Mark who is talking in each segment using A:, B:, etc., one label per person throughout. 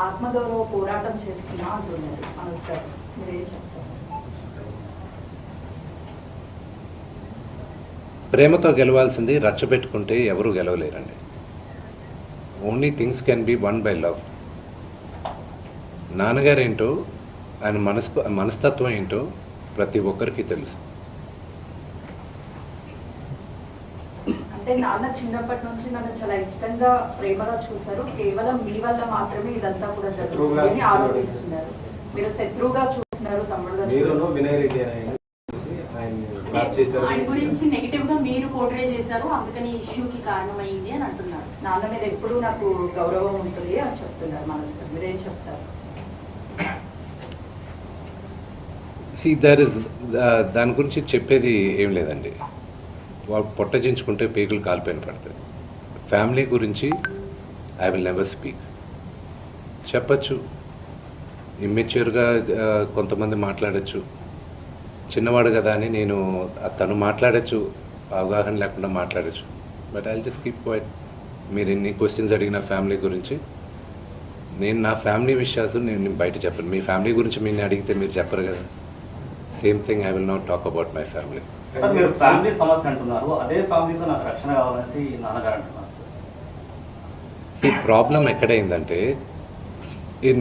A: ఆత్మగౌరవ పోరాటం చేస్తున్నా అంటున్నారు మనోజ్ గారు, మీరేం చెప్తారు?
B: ప్రేమతో గెలవాల్సింది రచ్చబెట్టుకుంటే ఎవరు గెలవలేరండి. Only things can be won by love. నాన్నగారేంటో ఆయన మనస్తత్వం ఏంటో ప్రతి ఒక్కరికి తెలుసు.
A: అంటే నాన్న చిన్నప్పటి నుంచి నన్ను చాలా ఇష్టంగా ప్రేమగా చూశారు, కేవలం మీ వల్ల మాత్రమే ఇదంతా కూడా జరుగుతుందని ఆరోపిస్తున్నారు. మీరు శత్రువుగా చూస్తున్నారు, తమ్ముడుగా
C: ఆయన గురించి నెగిటివ్ గా మీరు పోర్ట్రే చేశారు, అందుకని ఇష్యూకి కారణమైంది అని అంటున్నారు.
A: నాన్న మీద ఎప్పుడూ నాకు గౌరవం ఉంటుంది అని చెప్తున్నారు మనోజ్ గారు, మీరేం చెప్తారు?
B: దాని గురించి చెప్పేది ఏం లేదండి. వాళ్ళు పొట్టజించుకుంటే పేగులు కాలిపోయిన పడతాయి. ఫ్యామిలీ గురించి ఐ విల్ నెవర్ స్పీక్. చెప్పచ్చు, ఇమ్మెచ్యూర్గా కొంతమంది మాట్లాడచ్చు, చిన్నవాడు కదా అని నేను తను మాట్లాడచ్చు, అవగాహన లేకుండా మాట్లాడచ్చు. But I just keep quiet. మీరు ఎన్ని క్వశ్చన్స్ అడిగిన ఫ్యామిలీ గురించి, నేను నా ఫ్యామిలీ విషయాలు నేను బయట చెప్పను. మీ ఫ్యామిలీ గురించి మీరు అడిగితే మీరు చెప్పరు కదా. Same thing I will not talk about my family.
D: మీరు ఫ్యామిలీ సమస్య అంటున్నారు, అదే ఫ్యామిలీతో నాకు రక్షణ కావాలని నాన్నగారు అంటున్నారు.
B: ప్రాబ్లం ఎక్కడైందంటే,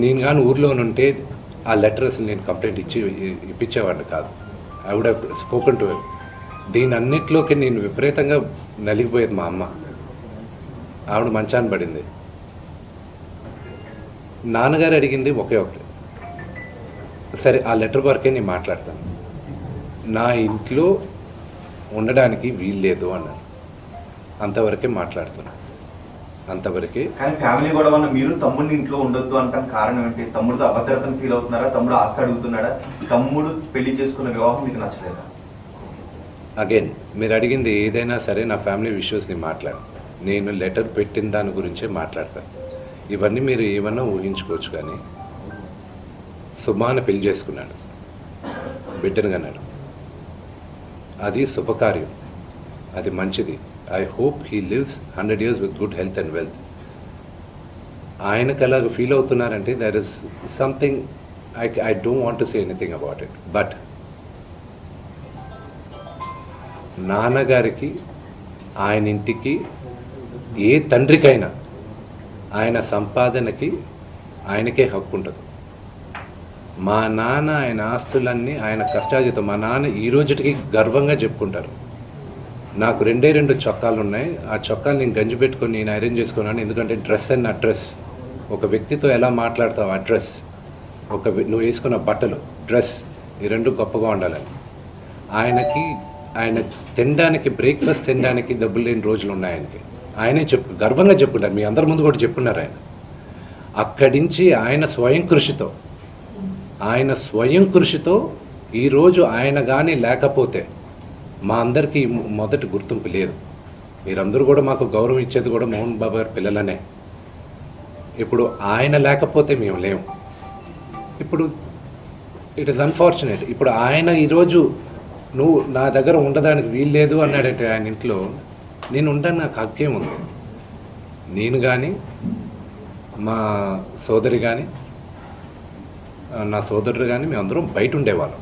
B: నేను కానీ ఊర్లో ఉంటే ఆ లెటర్ అసలు నేను కంప్లైంట్ ఇప్పించేవాడిని కాదు. I would have spoken to him. దీని అన్నిట్లోకి నేను విపరీతంగా నలిగిపోయేది. మా అమ్మ, ఆవిడ మంచాన్ని పడింది. నాన్నగారు అడిగింది ఒకే ఒకటి, సరే ఆ లెటర్ వరకే నేను మాట్లాడతాను, నా ఇంట్లో ఉండడానికి వీల్లేదు అన్నారు. అంతవరకే మాట్లాడుతున్నాను, అంతవరకే.
E: కానీ ఫ్యామిలీ గొడవ మీరు తమ్ముడిని ఇంట్లో ఉండొద్దు అంటానికి కారణం ఏంటి? తమ్ముడితో అభద్రతను ఫీల్ అవుతున్నారా? తమ్ముడు ఆస్తి అడుగుతున్నాడా? తమ్ముడు పెళ్లి చేసుకున్న వివాహం మీకు నచ్చలేదా?
B: అగైన్ మీరు అడిగింది ఏదైనా సరే నా ఫ్యామిలీ ఇష్యూస్ని మాట్లాడు. నేను లెటర్ పెట్టిన దాని గురించే మాట్లాడతాను. ఇవన్నీ మీరు ఏమన్నా ఊహించుకోవచ్చు. కానీ సుమాన పెళ్లి చేసుకున్నాడు, బిడ్డను కన్నాడు. అది శుభకార్యం, అది మంచిది. I hope he lives 100 years with good health and wealth. ఆయనకు అలాగ ఫీల్ అవుతున్నారంటే there is something I don't want to say anything about it. But నాన్నగారికి, ఆయన ఇంటికి, ఏ తండ్రికైనా ఆయన సంపాదనకి ఆయనకే హక్కు ఉంటుంది. మా నాన్న ఆయన ఆస్తులన్నీ ఆయన కష్టార్జితం. మా నాన్న ఈ రోజుకి గర్వంగా చెప్పుకుంటారు, నాకు 2 చొక్కాలు ఉన్నాయి, ఆ చొక్కాలు నేను గంజి పెట్టుకొని నేను ఐరన్ చేసుకున్నాను. ఎందుకంటే డ్రెస్ అండ్ అడ్రస్, ఒక వ్యక్తితో ఎలా మాట్లాడతావు అడ్రస్, నువ్వు వేసుకున్న బట్టలు, డ్రెస్, ఈ 2 గొప్పగా ఉండాలని. ఆయన తినడానికి, బ్రేక్ఫాస్ట్ తినడానికి డబ్బులు లేని రోజులు ఉన్నాయి ఆయనకి. ఆయనే గర్వంగా చెప్పుకుంటారు, మీ అందరి ముందు కూడా చెప్పున్నారు. ఆయన అక్కడి నుంచి ఆయన స్వయం కృషితో ఈరోజు ఆయన కానీ లేకపోతే మా అందరికీ మొదటి గుర్తింపు లేదు. మీరందరూ కూడా మాకు గౌరవం ఇచ్చేది కూడా మోహన్ బాబు గారి పిల్లలనే. ఇప్పుడు ఆయన లేకపోతే మేము లేము. ఇప్పుడు ఇట్ ఈస్ అన్ఫార్చునేట్. ఇప్పుడు ఆయన ఈరోజు నువ్వు నా దగ్గర ఉండడానికి వీల్లేదు అన్నాడంటే ఆయన ఇంట్లో, నేను ఉండడానికి నాకు హక్కేం ఉంది. నేను కానీ, మా సోదరి కానీ, నా సోదరుడు కానీ, మేమందరం బయట ఉండేవాళ్ళం.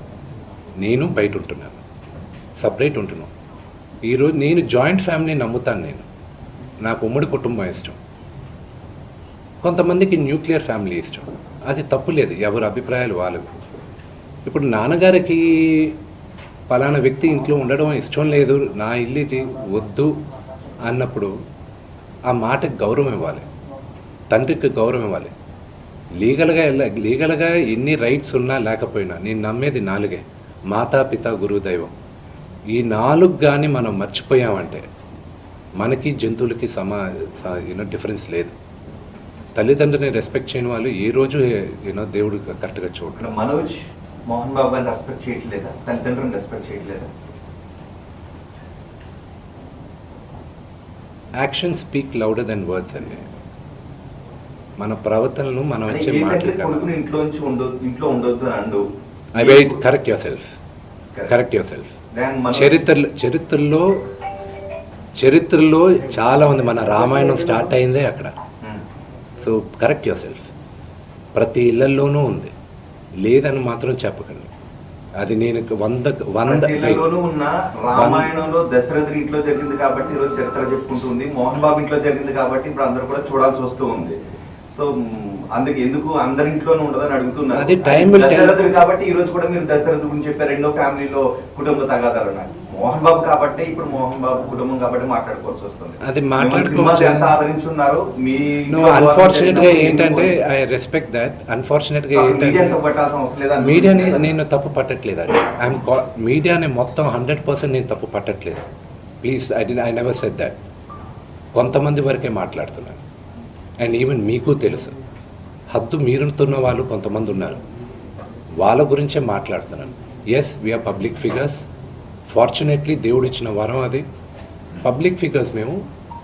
B: నేను బయట ఉంటున్నాను, సపరేట్ ఉంటున్నాం. ఈరోజు నేను జాయింట్ ఫ్యామిలీ నమ్ముతాను. నాకు ఉమ్మడి కుటుంబం ఇష్టం, కొంతమందికి న్యూక్లియర్ ఫ్యామిలీ ఇష్టం. అది తప్పు లేదు, ఎవరి అభిప్రాయాలు వాళ్ళవి. ఇప్పుడు నాన్నగారికి పలానా వ్యక్తి ఇంట్లో ఉండడం ఇష్టం లేదు, నా ఇల్లు ఇది వద్దు అన్నప్పుడు ఆ మాటకి గౌరవం ఇవ్వాలి, తండ్రికి గౌరవం ఇవ్వాలి. లీగల్గా ఎన్ని రైట్స్ ఉన్నా లేకపోయినా నేను నమ్మేది 4: మాతా, పిత, గురువు, దైవం. ఈ 4 కానీ మనం మర్చిపోయామంటే మనకి జంతువులకి డిఫరెన్స్ లేదు. తల్లిదండ్రులని రెస్పెక్ట్ చేయని వాళ్ళు ఏ రోజు దేవుడు కరెక్ట్గా చూడరు.
E: మనోజ్ మోహన్ బాబు గారిని రెస్పెక్ట్ చేయట్లేదా? తల్లిదండ్రులను రెస్పెక్ట్ చేయట్లేదా?
B: Action speak louder than words అండి. మన ప్రవర్తనను మనం వచ్చే మాటలు
E: ఇంట్లో ఉండొద్దు అని అండు.
B: Correct your self. చరిత్రలో చాలా ఉంది. మన రామాయణం స్టార్ట్ అయిందే అక్కడ. So correct your self. ప్రతి ఇళ్లలోనూ ఉంది, లేదని మాత్రం చెప్పకండి. అది నేను
E: ఇళ్లలోనూ ఉన్న రామాయణంలో దశరథుడి ఇంట్లో జరిగింది కాబట్టి ఈ రోజు చరిత్ర చెప్పుకుంటుంది. మోహన్ బాబు ఇంట్లో జరిగింది కాబట్టి ఇప్పుడు అందరూ కూడా చూడాల్సి వస్తూ ఉంది. సో అందుకు ఎందుకు అందరి ఇంట్లోనూ ఉండదని అడుగుతున్నారు.
B: అది time will tell.
E: దశరథుడు కాబట్టి ఈ రోజు కూడా మీరు దశరథుడు గురించి చెప్పారు. రెండో ఫ్యామిలీలో కుటుంబ తగాదాలు ఉన్నాయి. మోహన్ బాబు కాబట్టి ఇప్పుడు మోహన్ బాబు కుటుంబం కాబట్టి మాట్లాడుకోవాల్సి వస్తుంది.
B: అది మాట్లాడుకోవచ్చు.
E: ఎంత ఆదరించున్నారు మీ
B: అన్ఫార్చునేట్ గా ఏంటంటే ఐ రెస్పెక్ట్ దాట్. అన్ఫార్చునేట్ గా ఏంటంటే మీడియాని నేను తప్పు పట్టట్లేదండి. మీడియాని మొత్తం 100% నేను తప్పు పట్టట్లేదు. Please I never said that. కొంతమంది వరకే మాట్లాడుతున్నాను. అండ్ ఈవెన్ మీకు తెలుసు, హద్దు మీరుతున్న వాళ్ళు కొంతమంది ఉన్నారు, వాళ్ళ గురించే మాట్లాడుతున్నాను. Yes, we are public figures. Fortunately దేవుడు ఇచ్చిన వరం అది. పబ్లిక్ ఫిగర్స్ మేము,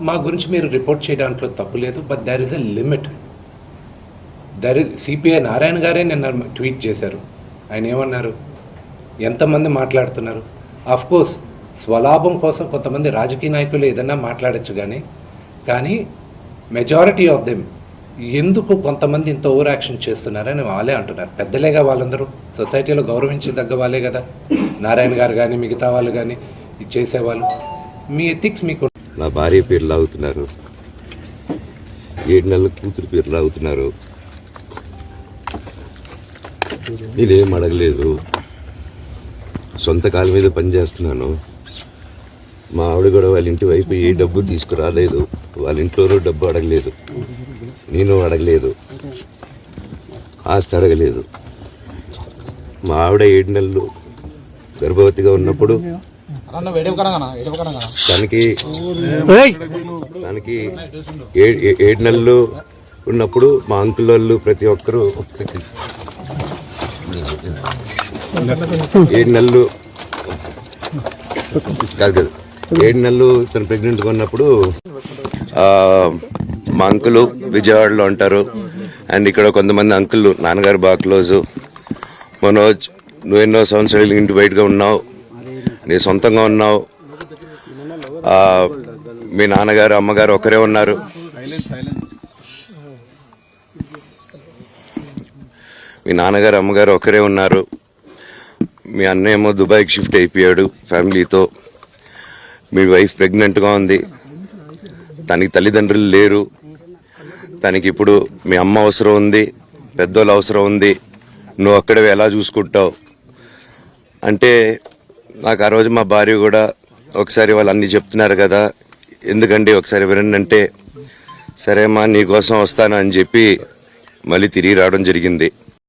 B: మా గురించి మీరు రిపోర్ట్ చేయడాంట్లో తప్పు లేదు. But there is a limit. CPI Narayana గారే నిన్న ట్వీట్ చేశారు. ఆయన ఏమన్నారు? ఎంతమంది మాట్లాడుతున్నారు? ఆఫ్ కోర్స్ స్వలాభం కోసం కొంతమంది రాజకీయ నాయకులు ఏదన్నా మాట్లాడచ్చు, కానీ మెజారిటీ ఆఫ్ దెమ్ ఎందుకు కొంతమంది ఇంత ఓవర్ యాక్షన్ చేస్తున్నారని వాళ్ళే అంటున్నారు. పెద్దలేగా వాళ్ళందరూ, సొసైటీలో గౌరవించదగ్గ వాళ్ళే కదా. నారాయణ గారు కానీ మిగతా వాళ్ళు కానీ ఇది చేసేవాళ్ళు. మీ ఎథిక్స్ మీకు.
F: నా భార్య పేరు లాగుతున్నారు, 7 నెలల కూతురు పేరు లాగుతున్నారు. నేనేం అడగలేదు, సొంత కాళ్ళ మీద పనిచేస్తున్నాను. మా ఆవిడ కూడా వాళ్ళ ఇంటి వైపు ఏ డబ్బు తీసుకురాలేదు, వాళ్ళ ఇంట్లోనూ డబ్బు అడగలేదు, నేను అడగలేదు, ఆస్తి అడగలేదు. మా ఆవిడ 7 నెలలు గర్భవతిగా ఉన్నప్పుడు తనకి 7 నెలలు ఉన్నప్పుడు మా అంకుల్ వాళ్ళు ప్రతి ఒక్కరూ 7 నెలలు కాదు 7 నెలలు తను ప్రెగ్నెంట్గా ఉన్నప్పుడు మా అంకులు విజయవాడలో ఉంటారు. అండ్ ఇక్కడ కొంతమంది అంకుళ్ళు నాన్నగారు బాగా క్లోజు. మనోజ్, నువ్వు ఎన్నో సంవత్సరాలు ఇంటి బయటగా ఉన్నావు, నీ సొంతంగా ఉన్నావు. మీ నాన్నగారు అమ్మగారు ఒకరే ఉన్నారు. మీ నాన్నగారు అమ్మగారు ఒకరే ఉన్నారు. మీ అన్నయ్య ఏమో దుబాయ్కి షిఫ్ట్ అయిపోయాడు ఫ్యామిలీతో. మీ వైఫ్ ప్రెగ్నెంట్గా ఉంది, తనకి తల్లిదండ్రులు లేరు. తనకి ఇప్పుడు మీ అమ్మ అవసరం ఉంది, పెద్దోళ్ళు అవసరం ఉంది. నువ్వు అక్కడే ఎలా చూసుకుంటావు అంటే, నాకు ఆ రోజు మా భార్య కూడా ఒకసారి వాళ్ళు అన్నీ చెప్తున్నారు కదా, ఎందుకండి ఒకసారి వినండి అంటే, సరేమ్మా నీకోసం వస్తాను అని చెప్పి మళ్ళీ తిరిగి రావడం జరిగింది.